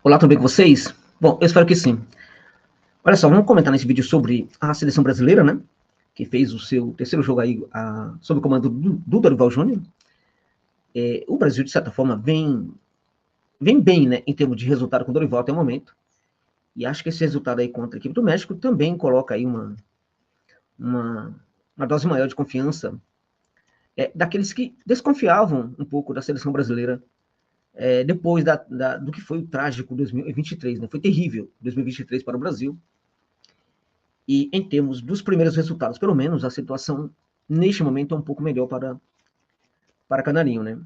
Olá, tudo bem com vocês? Bom, eu espero que sim. Olha só, vamos comentar nesse vídeo sobre a seleção brasileira, né? Que fez o seu terceiro jogo aí sob o comando do Dorival Júnior. O Brasil, de certa forma, vem bem, né, em termos de resultado com o Dorival até o momento. E acho que esse resultado aí contra a equipe do México também coloca aí uma, uma dose maior de confiança daqueles que desconfiavam um pouco da seleção brasileira depois do que foi o trágico 2023, né? Foi terrível 2023 para o Brasil. E em termos dos primeiros resultados, pelo menos, a situação neste momento é um pouco melhor para Canarinho, né?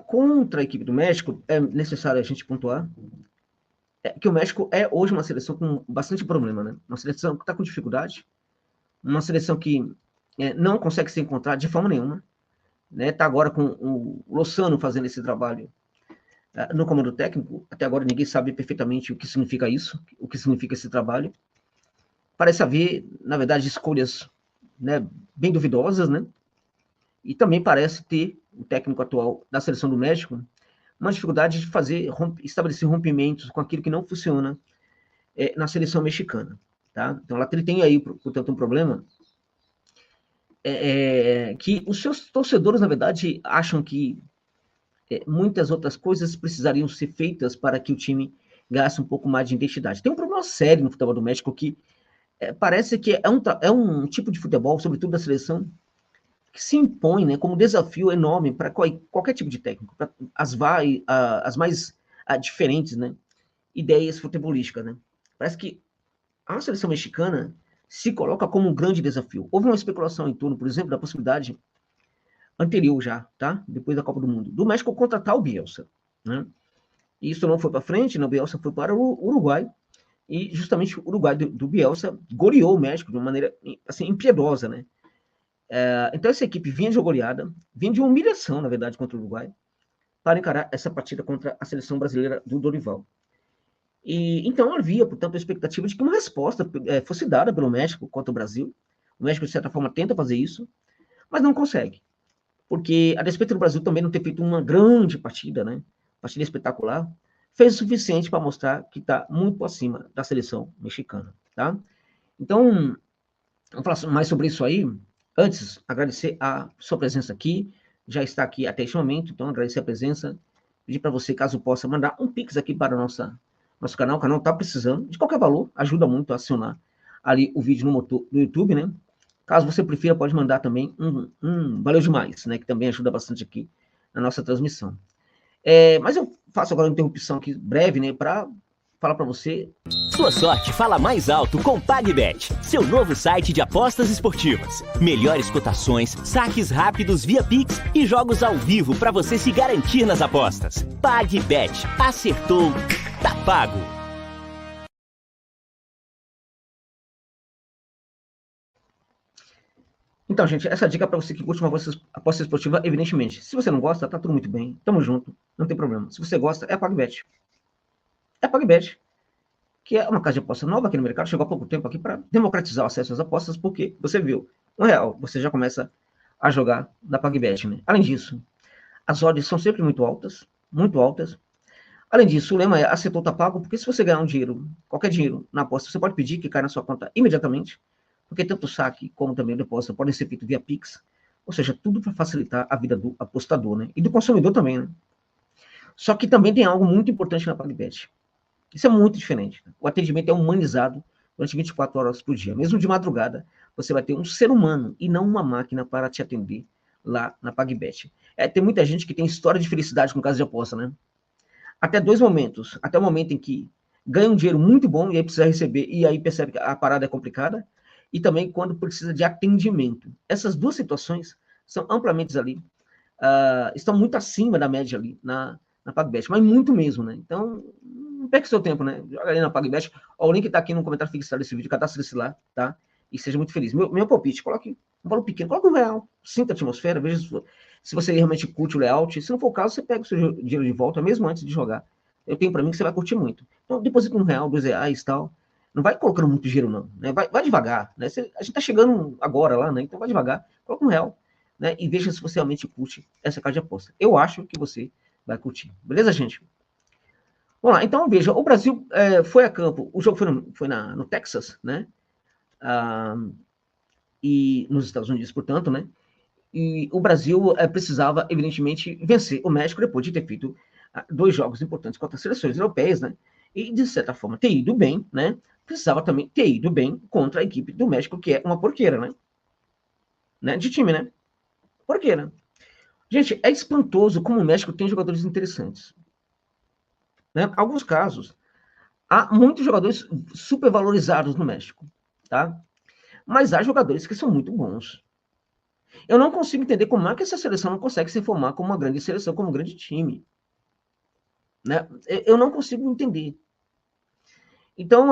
Contra a equipe do México, é necessário a gente pontuar que o México é hoje uma seleção com bastante problema, né? Uma seleção que está com dificuldade, uma seleção que não consegue se encontrar de forma nenhuma, né? Está agora com o Lozano fazendo esse trabalho no comando técnico. Até agora ninguém sabe perfeitamente o que significa isso, o que significa esse trabalho. Parece haver, na verdade, escolhas, né, bem duvidosas, né? E também parece ter o técnico atual da seleção do México uma dificuldade de estabelecer rompimentos com aquilo que não funciona na seleção mexicana, tá? Então, ele tem aí, portanto, um problema que os seus torcedores, na verdade, acham que muitas outras coisas precisariam ser feitas para que o time ganhasse um pouco mais de identidade. Tem um problema sério no futebol do México que parece que é um tipo de futebol, sobretudo da seleção, que se impõe, né, como desafio enorme para qualquer tipo de técnico, para as mais diferentes, né, ideias futebolísticas, né. Parece que a seleção mexicana se coloca como um grande desafio. Houve uma especulação em torno, por exemplo, da possibilidade anterior já, tá, depois da Copa do Mundo, do México contratar o Bielsa, né. E isso não foi para frente, né, o Bielsa foi para o Uruguai, e justamente o Uruguai do Bielsa goleou o México de uma maneira assim impiedosa, né. Então essa equipe vinha de uma goleada, vinha de uma humilhação, na verdade, contra o Uruguai, para encarar essa partida contra a seleção brasileira do Dorival. E então havia, portanto, a expectativa de que uma resposta fosse dada pelo México contra o Brasil. O México, de certa forma, tenta fazer isso, mas não consegue. Porque, a despeito do Brasil também não ter feito uma grande partida, né? Partida espetacular, fez o suficiente para mostrar que está muito acima da seleção mexicana, tá? Então, vamos falar mais sobre isso aí. Antes, agradecer a sua presença aqui. Já está aqui até este momento, então agradecer a presença. Pedir para você, caso possa, mandar um Pix aqui para nosso canal. O canal está precisando de qualquer valor, ajuda muito a acionar ali o vídeo no motor do YouTube, né? Caso você prefira, pode mandar também valeu demais, né? Que também ajuda bastante aqui na nossa transmissão. Mas eu faço agora uma interrupção aqui breve, né? Para falar para você. Sua sorte fala mais alto com PagBet, seu novo site de apostas esportivas. Melhores cotações, saques rápidos via Pix e jogos ao vivo para você se garantir nas apostas. PagBet, acertou, tá pago. Então, gente, essa dica é para você que curte uma aposta esportiva, evidentemente. Se você não gosta, tá tudo muito bem. Tamo junto, não tem problema. Se você gosta, é a PagBet. É a PagBet, que é uma casa de aposta nova aqui no mercado, chegou há pouco tempo aqui para democratizar o acesso às apostas, porque você viu, R$1, você já começa a jogar na PagBet, né? Além disso, as odds são sempre muito altas, muito altas. Além disso, o lema é acertou, tá pago, porque se você ganhar um dinheiro, qualquer dinheiro na aposta, você pode pedir que caia na sua conta imediatamente, porque tanto o saque como também o depósito podem ser feitos via Pix, ou seja, tudo para facilitar a vida do apostador, né? E do consumidor também, né? Só que também tem algo muito importante na PagBet. Isso é muito diferente. O atendimento é humanizado durante 24 horas por dia. Mesmo de madrugada, você vai ter um ser humano e não uma máquina para te atender lá na PagBet. Tem muita gente que tem história de felicidade com casa de aposta, né? Até dois momentos. Até o momento em que ganha um dinheiro muito bom e aí precisa receber, e aí percebe que a parada é complicada, e também quando precisa de atendimento. Essas duas situações são amplamente ali, estão muito acima da média ali na PagBet, mas muito mesmo, né? Então, não perca seu tempo, né? Joga ali na PagBet. Ó, o link tá aqui no comentário fixado desse vídeo, cadastre-se lá, tá? E seja muito feliz. Meu palpite, coloque um valor pequeno, coloque R$1, sinta a atmosfera, veja se você realmente curte o layout. Se não for o caso, você pega o seu dinheiro de volta, mesmo antes de jogar. Eu tenho para mim que você vai curtir muito. Então, deposita R$1, R$2 e tal. Não vai colocando muito dinheiro, não. Né? Vai devagar. Né? A gente tá chegando agora lá, né? Então vai devagar, coloca R$1, né? E veja se você realmente curte essa casa de aposta. Eu acho que você vai curtir. Beleza, gente? Vamos lá, então veja, o Brasil foi a campo, o jogo foi no Texas, né? E nos Estados Unidos, portanto, né? E o Brasil precisava, evidentemente, vencer o México depois de ter feito 2 jogos importantes contra as seleções europeias, né? E, de certa forma, ter ido bem, né? Precisava também ter ido bem contra a equipe do México, que é uma porqueira, né? De time, né? Porqueira. Gente, é espantoso como o México tem jogadores interessantes. Né? Alguns casos, há muitos jogadores supervalorizados no México, tá? Mas há jogadores que são muito bons. Eu não consigo entender como é que essa seleção não consegue se formar como uma grande seleção, como um grande time. Né? Eu não consigo entender. Então,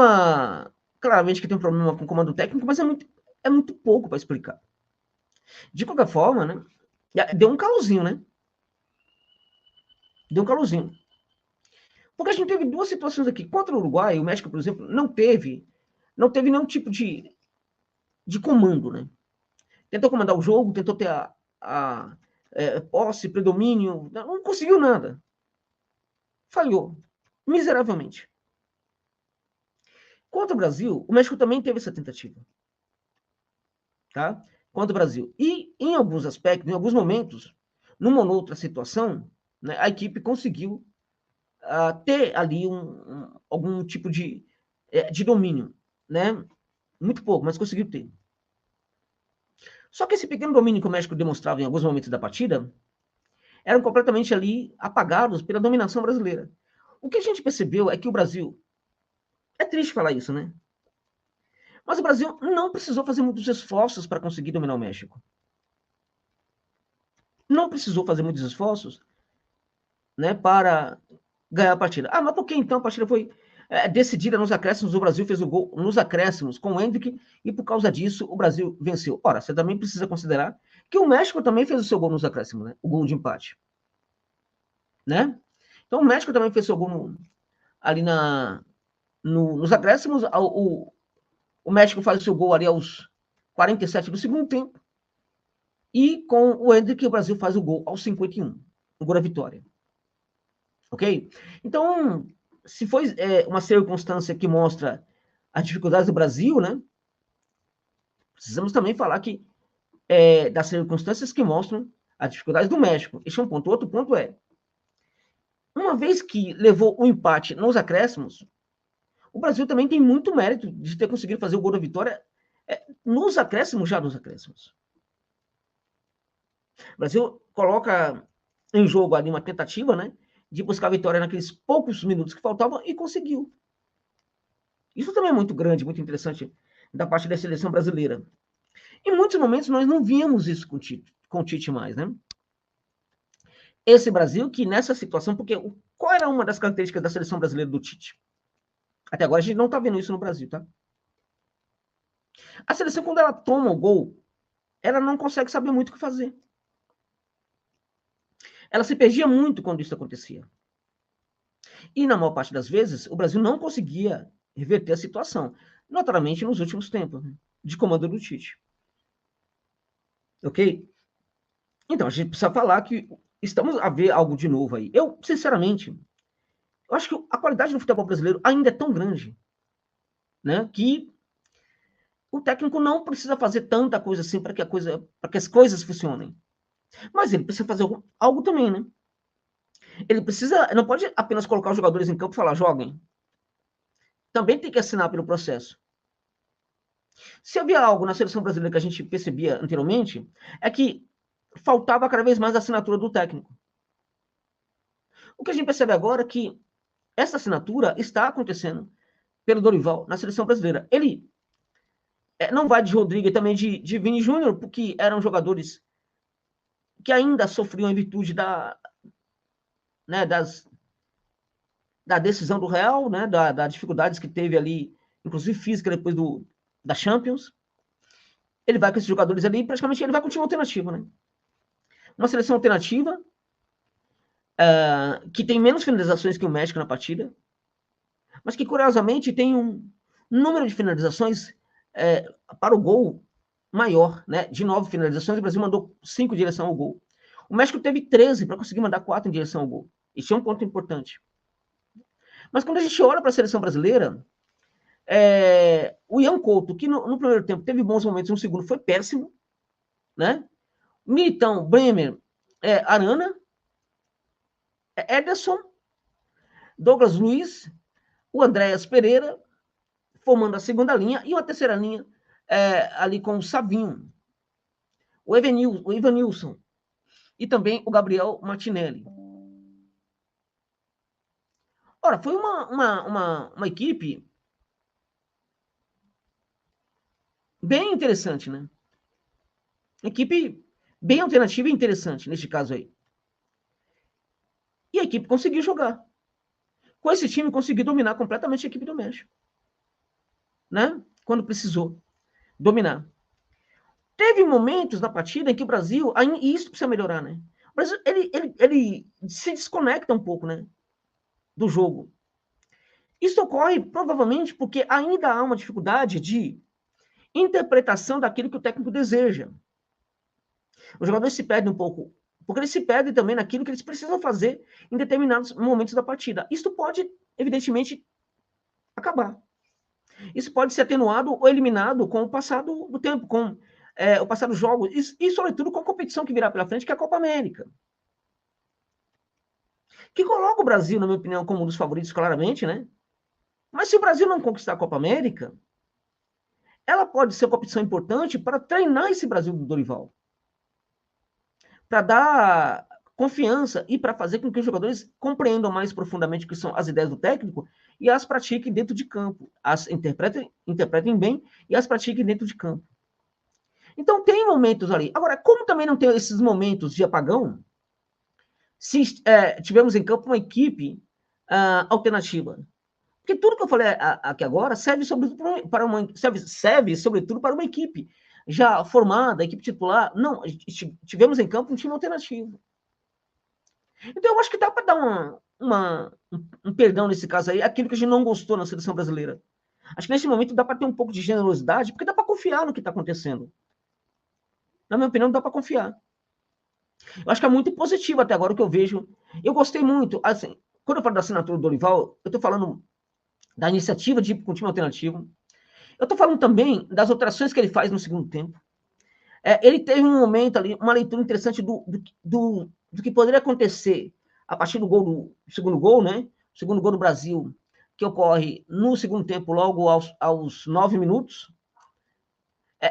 claramente que tem um problema com o comando técnico, mas é muito pouco para explicar. De qualquer forma, né? Deu um calorzinho, né? Deu um calorzinho. Porque a gente teve 2 situações aqui. Contra o Uruguai, o México, por exemplo, não teve nenhum tipo de comando, né? Tentou comandar o jogo, tentou ter a posse, predomínio, não conseguiu nada. Falhou, miseravelmente. Contra o Brasil, o México também teve essa tentativa. Tá? Contra o Brasil. E, em alguns aspectos, em alguns momentos, numa ou outra situação, né, a equipe conseguiu ter ali algum tipo de domínio. Né? Muito pouco, mas conseguiu ter. Só que esse pequeno domínio que o México demonstrava em alguns momentos da partida eram completamente ali apagados pela dominação brasileira. O que a gente percebeu é que o Brasil, é triste falar isso, né? Mas o Brasil não precisou fazer muitos esforços para conseguir dominar o México. Não precisou fazer muitos esforços, né, para ganhar a partida. Mas por que então a partida foi decidida nos acréscimos? O Brasil fez o gol nos acréscimos com o Endrick e por causa disso o Brasil venceu. Ora, você também precisa considerar que o México também fez o seu gol nos acréscimos, né? O gol de empate. Né? Então o México também fez seu gol ali nos acréscimos. O México faz o seu gol ali aos 47 do segundo tempo. E com o Endrick, o Brasil faz o gol aos 51. O gol da vitória. Ok? Então, se foi uma circunstância que mostra as dificuldades do Brasil, né? Precisamos também falar que das circunstâncias que mostram as dificuldades do México. Esse é um ponto. Outro ponto é, uma vez que levou o empate nos acréscimos, o Brasil também tem muito mérito de ter conseguido fazer o gol da vitória nos acréscimos, já nos acréscimos. O Brasil coloca em jogo ali uma tentativa, né, de buscar a vitória naqueles poucos minutos que faltavam e conseguiu. Isso também é muito grande, muito interessante da parte da seleção brasileira. Em muitos momentos nós não víamos isso com o Tite mais, né? Esse Brasil que nessa situação, porque qual era uma das características da seleção brasileira do Tite? Até agora a gente não está vendo isso no Brasil, tá? A seleção, quando ela toma o gol, ela não consegue saber muito o que fazer. Ela se perdia muito quando isso acontecia. E, na maior parte das vezes, o Brasil não conseguia reverter a situação. Naturalmente, nos últimos tempos, né, de comando do Tite. Ok? Então, a gente precisa falar que estamos a ver algo de novo aí. Eu, sinceramente, eu acho que a qualidade do futebol brasileiro ainda é tão grande, né, que o técnico não precisa fazer tanta coisa assim para que as coisas funcionem. Mas ele precisa fazer algo também, né? Ele precisa, não pode apenas colocar os jogadores em campo e falar, joguem. Também tem que assinar pelo processo. Se havia algo na seleção brasileira que a gente percebia anteriormente, é que faltava cada vez mais a assinatura do técnico. O que a gente percebe agora é que essa assinatura está acontecendo pelo Dorival na seleção brasileira. Ele não vai de Rodrigo e também de Vini Júnior, porque eram jogadores que ainda sofriam em virtude da decisão do Real, né, das dificuldades que teve ali, inclusive física, depois da Champions. Ele vai com esses jogadores ali e praticamente ele vai com um time alternativo, né? Uma seleção alternativa que tem menos finalizações que o México na partida, mas que, curiosamente, tem um número de finalizações para o gol maior, né? De 9 finalizações, o Brasil mandou 5 em direção ao gol. O México teve 13 para conseguir mandar 4 em direção ao gol. Isso é um ponto importante. Mas quando a gente olha para a seleção brasileira, o Ian Couto, que no primeiro tempo teve bons momentos, no segundo foi péssimo, né? Militão, Bremer, Arana, Ederson, Douglas Luiz, o Andréas Pereira, formando a segunda linha, e uma terceira linha ali com o Savinho, o Evanilson, e também o Gabriel Martinelli. Ora, foi uma equipe bem interessante, né? Equipe bem alternativa e interessante, neste caso aí. E a equipe conseguiu jogar. Com esse time, conseguiu dominar completamente a equipe do México. Né? Quando precisou dominar. Teve momentos na partida em que o Brasil, e isso precisa melhorar, né? O Brasil, ele se desconecta um pouco, né? Do jogo. Isso ocorre provavelmente porque ainda há uma dificuldade de interpretação daquilo que o técnico deseja. Os jogadores se perdem um pouco, porque eles se perdem também naquilo que eles precisam fazer em determinados momentos da partida. Isso pode, evidentemente, acabar. Isso pode ser atenuado ou eliminado com o passar do tempo, com o passar dos jogos, e, sobretudo, com a competição que virá pela frente, que é a Copa América. Que coloca o Brasil, na minha opinião, como um dos favoritos, claramente, né? Mas se o Brasil não conquistar a Copa América, ela pode ser uma competição importante para treinar esse Brasil do Dorival. Para dar confiança e para fazer com que os jogadores compreendam mais profundamente o que são as ideias do técnico e as pratiquem dentro de campo. As interpretem bem e as pratiquem dentro de campo. Então, tem momentos ali. Agora, como também não tem esses momentos de apagão, se tivermos em campo uma equipe alternativa. Porque tudo que eu falei aqui agora serve sobretudo para uma equipe já formada, equipe titular. Não, tivemos em campo um time alternativo. Então, eu acho que dá para dar um perdão nesse caso aí, aquilo que a gente não gostou na seleção brasileira. Acho que nesse momento dá para ter um pouco de generosidade, porque dá para confiar no que está acontecendo. Na minha opinião, dá para confiar. Eu acho que é muito positivo até agora o que eu vejo. Eu gostei muito, assim, quando eu falo da assinatura do Dorival, eu estou falando da iniciativa de ir com o time alternativo. Eu estou falando também das alterações que ele faz no segundo tempo. Ele teve um momento ali, uma leitura interessante do que poderia acontecer a partir do segundo gol, né? O segundo gol do Brasil, que ocorre no segundo tempo, logo aos 9 minutos.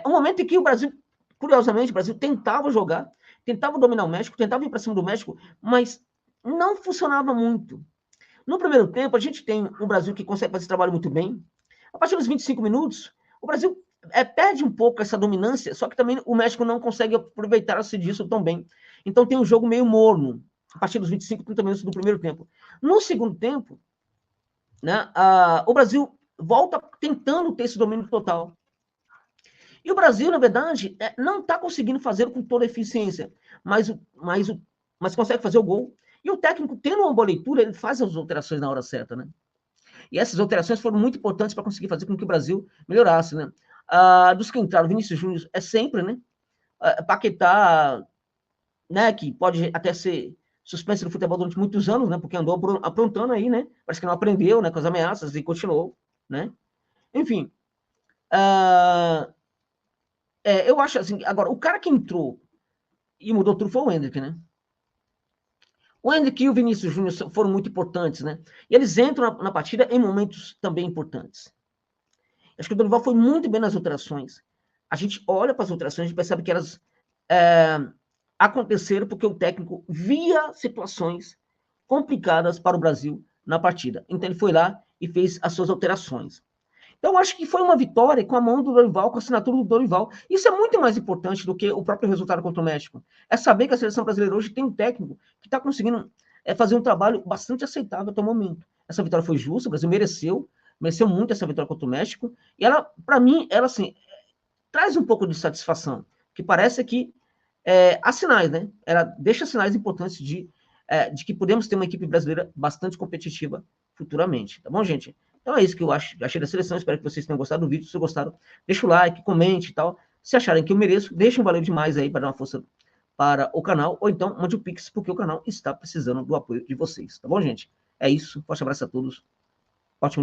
Um momento em que o Brasil, curiosamente, o Brasil tentava jogar, tentava dominar o México, tentava ir para cima do México, mas não funcionava muito. No primeiro tempo, a gente tem o Brasil que consegue fazer esse trabalho muito bem. A partir dos 25 minutos, o Brasil perde um pouco essa dominância, só que também o México não consegue aproveitar-se disso tão bem. Então tem um jogo meio morno, a partir dos 25, 30 minutos do primeiro tempo. No segundo tempo, né, o Brasil volta tentando ter esse domínio total. E o Brasil, na verdade, não está conseguindo fazer com toda a eficiência, mas consegue fazer o gol. E o técnico, tendo uma boa leitura, ele faz as alterações na hora certa, né? E essas alterações foram muito importantes para conseguir fazer com que o Brasil melhorasse, né? Dos que entraram, Vinícius Júnior é sempre, né? Paquetá, né? Que pode até ser suspenso no futebol durante muitos anos, né? Porque andou aprontando aí, né? Parece que não aprendeu, né? Com as ameaças e continuou, né? Enfim. Eu acho assim, agora, o cara que entrou e mudou tudo foi o Endrick, né? O Endrick e o Vinícius Júnior foram muito importantes, né? E eles entram na partida em momentos também importantes. Acho que o Dorival foi muito bem nas alterações. A gente olha para as alterações e percebe que elas aconteceram porque o técnico via situações complicadas para o Brasil na partida. Então ele foi lá e fez as suas alterações. Então, acho que foi uma vitória com a mão do Dorival, com a assinatura do Dorival. Isso é muito mais importante do que o próprio resultado contra o México. É saber que a seleção brasileira hoje tem um técnico que está conseguindo fazer um trabalho bastante aceitável até o momento. Essa vitória foi justa, o Brasil mereceu muito essa vitória contra o México. E ela, para mim, ela assim, traz um pouco de satisfação, que parece que há sinais, né? Ela deixa sinais importantes de que podemos ter uma equipe brasileira bastante competitiva futuramente. Tá bom, gente? Então é isso que eu achei da seleção. Espero que vocês tenham gostado do vídeo. Se gostaram, deixa o like, comente e tal. Se acharem que eu mereço, deixem um valeu demais aí para dar uma força para o canal. Ou então mande o Pix, porque o canal está precisando do apoio de vocês. Tá bom, gente? É isso. Forte abraço a todos. Ótimo domingo.